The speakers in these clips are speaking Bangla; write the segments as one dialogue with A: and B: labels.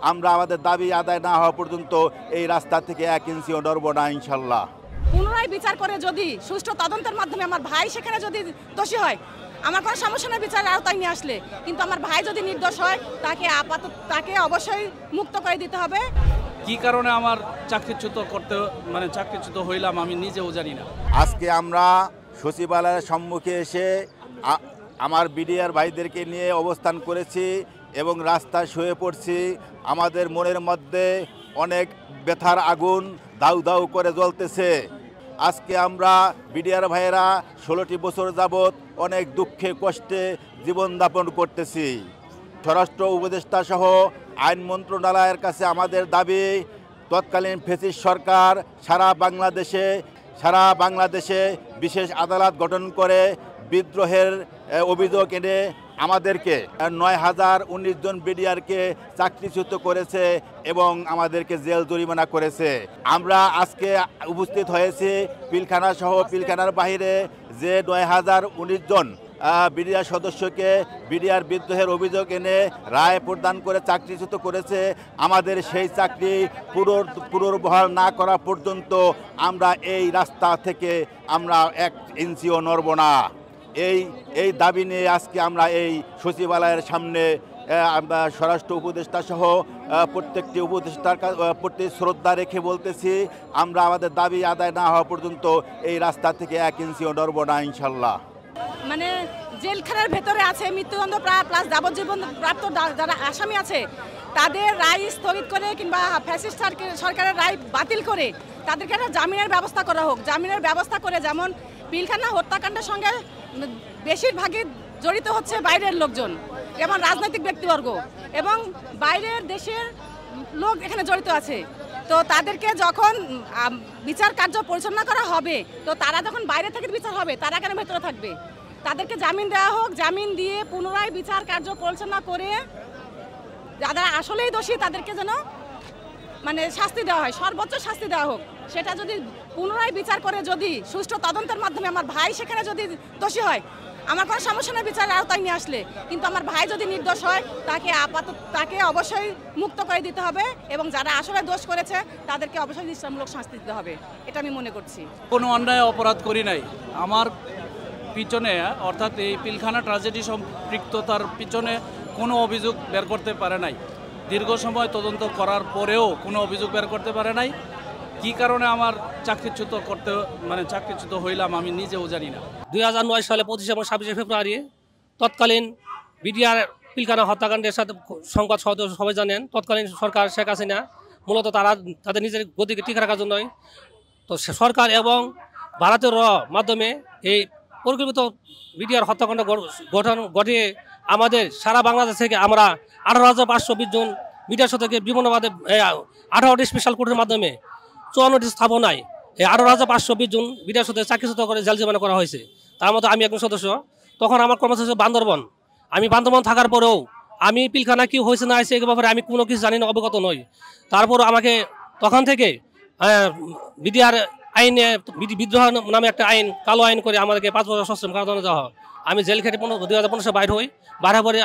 A: আমরা আমাদের দাবি আদায় না হওয়া পর্যন্ত এই রাস্তা থেকে 1 ইঞ্চিও নড়ব না ইনশাল্লাহ।
B: পুনরায় বিচার করে যদি সুষ্ঠু তদন্তের মাধ্যমে আমার ভাই সেখানে যদি দোষী হয়, আমার কোনো সমস্যা নেই বিচারের আওতায় নিয়ে আসলে, কিন্তু আমার ভাই যদি নির্দোষ হয় তাকে অবশ্যই মুক্ত করে দিতে হবে।
C: কি কারণে আমার চাকরিচ্যুত হইলাম আমি নিজেও জানি না।
A: আজকে আমরা সচিবালয়ের সম্মুখে এসে আমার বিডিআর ভাইদেরকে নিয়ে অবস্থান করেছি এবং রাস্তায় শুয়ে পড়ছি। আমাদের মনের মধ্যে অনেক ব্যথার আগুন দাউ দাউ করে জ্বলতেছে। আজকে আমরা বিডিআর ভাইয়েরা 16টি বছর যাবৎ অনেক দুঃখে কষ্টে জীবনযাপন করতেছি। স্বরাষ্ট্র উপদেষ্টা সহ আইন মন্ত্রণালয়ের কাছে আমাদের দাবি, তৎকালীন ফ্যাসিস্ট সরকার সারা বাংলাদেশে বিশেষ আদালত গঠন করে বিদ্রোহের অভিযোগ এনে আমাদেরকে 9019 জন বিডিআরকে চাকরিচ্যুত করেছে এবং আমাদেরকে জেল জরিমানা করেছে। আমরা আজকে উপস্থিত হয়েছি পিলখানা সহ পিলখানার বাহিরে যে 9019 জন বিডিআর সদস্যকে বিডিআর বিদ্রোহের অভিযোগ এনে রায় প্রদান করে চাকরিচ্যুত করেছে। আমাদের সেই চাকরি পুনর্বহাল না করা পর্যন্ত আমরা এই রাস্তা থেকে আমরা 1 ইঞ্চিও নড়ব না। এই দাবি নিয়ে আজকে আমরা এই সচিবালয়ের সামনে আমরা স্বরাষ্ট্র উপদেষ্টা সহ প্রত্যেকটি উপদেষ্টার প্রতি শ্রদ্ধা রেখে বলতেছি, আমরা আমাদের দাবি আদায় না হওয়া পর্যন্ত এই রাস্তা থেকে 1 ইঞ্চিও নড়ব না ইনশাল্লাহ।
B: মানে জেলখানার ভেতরে আছে মৃত্যুদণ্ড প্লাস যাবজ্জীবন প্রাপ্ত যারা আসামি আছে, তাদের রায় স্থগিত করে কিংবা ফ্যাসিস্ট সরকারের রায় বাতিল করে তাদেরকে একটা জামিনের ব্যবস্থা করা হোক। জামিনের ব্যবস্থা করে, যেমন পিলখানা হত্যাকাণ্ডের সঙ্গে বেশিরভাগই জড়িত হচ্ছে বাইরের লোকজন, যেমন রাজনৈতিক ব্যক্তিবর্গ এবং বাইরের দেশের লোক এখানে জড়িত আছে। তো তাদেরকে যখন বিচার কার্য পরিচালনা করা হবে, তো তারা যখন বাইরে থেকে বিচার হবে, তারা কেন ভেতরে থাকবে? তাদেরকে জামিন দেওয়া হোক, জামিন দিয়ে পুনরায় বিচার কার্য পরিচালনা করে যারা আসলেই দোষী তাদেরকে যেন শাস্তি দেওয়া হয়, সর্বোচ্চ শাস্তি দেওয়া হোক। সেটা যদি পুনরায় বিচার করে যদি সুষ্ঠু তদন্তের মাধ্যমে আমার ভাই সেখানে যদি দোষী হয়, আমার কোনো সমস্যা নেই বিচারের আওতায় নিয়ে আসলে, কিন্তু আমার ভাই যদি নির্দোষ হয় তাকে অবশ্যই মুক্ত করে দিতে হবে এবং যারা আসলে দোষ করেছে তাদেরকে অবশ্যই দৃষ্টান্তমূলক শাস্তি দিতে হবে, এটা আমি মনে করছি।
C: কোনো অন্যায় অপরাধ করি নাই। আমার পিছনে অর্থাৎ এই পিলখানা ট্র্যাজেডি সম্পৃক্ততার পিছনে কোনো অভিযোগ বের করতে পারে নাই। দীর্ঘ সময় তদন্ত করার পরেও কোনো অভিযোগ বের করতে পারে নাই। কি কারণে আমার চাকরিচ্যুত হইলাম আমি নিজেও জানি না।
D: 2009 সালে 25 এবং 26 ফেব্রুয়ারি তৎকালীন বিডিআর পিলখানা হত্যাকাণ্ডের সাথে সংবাদ সবাই জানেন, তৎকালীন সরকার শেখ হাসিনা মূলত তাদের নিজের গতিকে ঠিক রাখার জন্যই তো সরকার এবং ভারতের মাধ্যমে এই পরিকল্পিত বিডিআর হত্যাকাণ্ড ঘটিয়ে আমাদের সারা বাংলাদেশ থেকে আমরা 18,520 জন বিডিআর সদস্যকে বিভিন্নভাবে 18টি স্পেশাল কোর্টের মাধ্যমে 54টি স্থাপনায় এই 18,520 জন বিডিআর সদস্য চাকরিচ্যুত করে জেল জরিমানা করা হয়েছে। তার মধ্যে আমি একজন সদস্য। তখন আমার কর্মসূচি বান্দরবন। আমি বান্দরবন থাকার পরেও আমি পিলখানা কি হয়েছে না হয়েছে এ ব্যাপারে আমি কোনো কিছু জানি না, অবগত নই। তারপর আমাকে তখন থেকে বিডিআর আইনে বিদ্রোহ নামে একটা আইন, কালো আইন করে আমাদেরকে 5 বছর সশ্রম কারাদণ্ড দেওয়া হয়। আমি জেল খেটে 2015 সালে বাইর হই। বাইরে পরে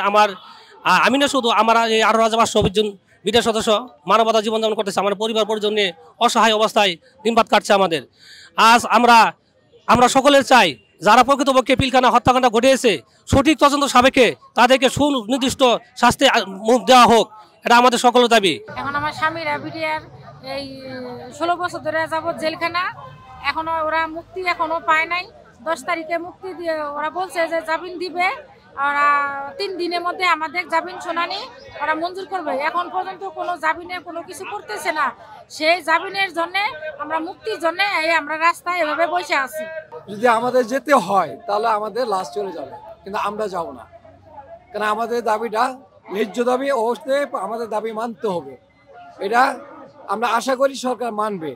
D: আমি না শুধু আমরা এই 18,520 জন বিডিআর সদস্য মানবতা জীবনযাপন করতেছে, আমার পরিবার পরিজন নিয়ে অসহায় অবস্থায় দিনপাত কাটছে আমাদের। আজ আমরা সকলের চাই যারা প্রকৃতপক্ষে পিলখানা হত্যাকাণ্ড ঘটিয়েছে সঠিক তদন্ত সাপেক্ষে তাদেরকে সুনির্দিষ্ট শাস্তি দেওয়া হোক, এটা আমাদের সকলের দাবি।
E: এখন আমার স্বামীরা বিডিআর এই 16 বছর ধরে যাবত জেলখানা, এখনো ওরা মুক্তি এখনো পায় নাই। 10 তারিখে মুক্তি দিয়ে ওরা বলছে যে জামিন দিবে, ওরা 3 দিনের মধ্যে আমাদের জামিন শুনানি ওরা মঞ্জুর করবে। এখন পর্যন্ত কোনো জামিনের কোনো কিছু করতেছে না। সেই জামিনের জন্য আমরা মুক্তির জন্য আমরা রাস্তায় এভাবে বসে আছি।
F: যদি আমাদের যেতে হয় তাহলে আমাদের লাশ চলে যাবে, কিন্তু আমরা যাব না, কারণ আমাদের দাবিটা ন্যায্য দাবি, অবশ্যই আমাদের দাবি মানতে হবে। এটা আমরা আশা করি সরকার মানবে।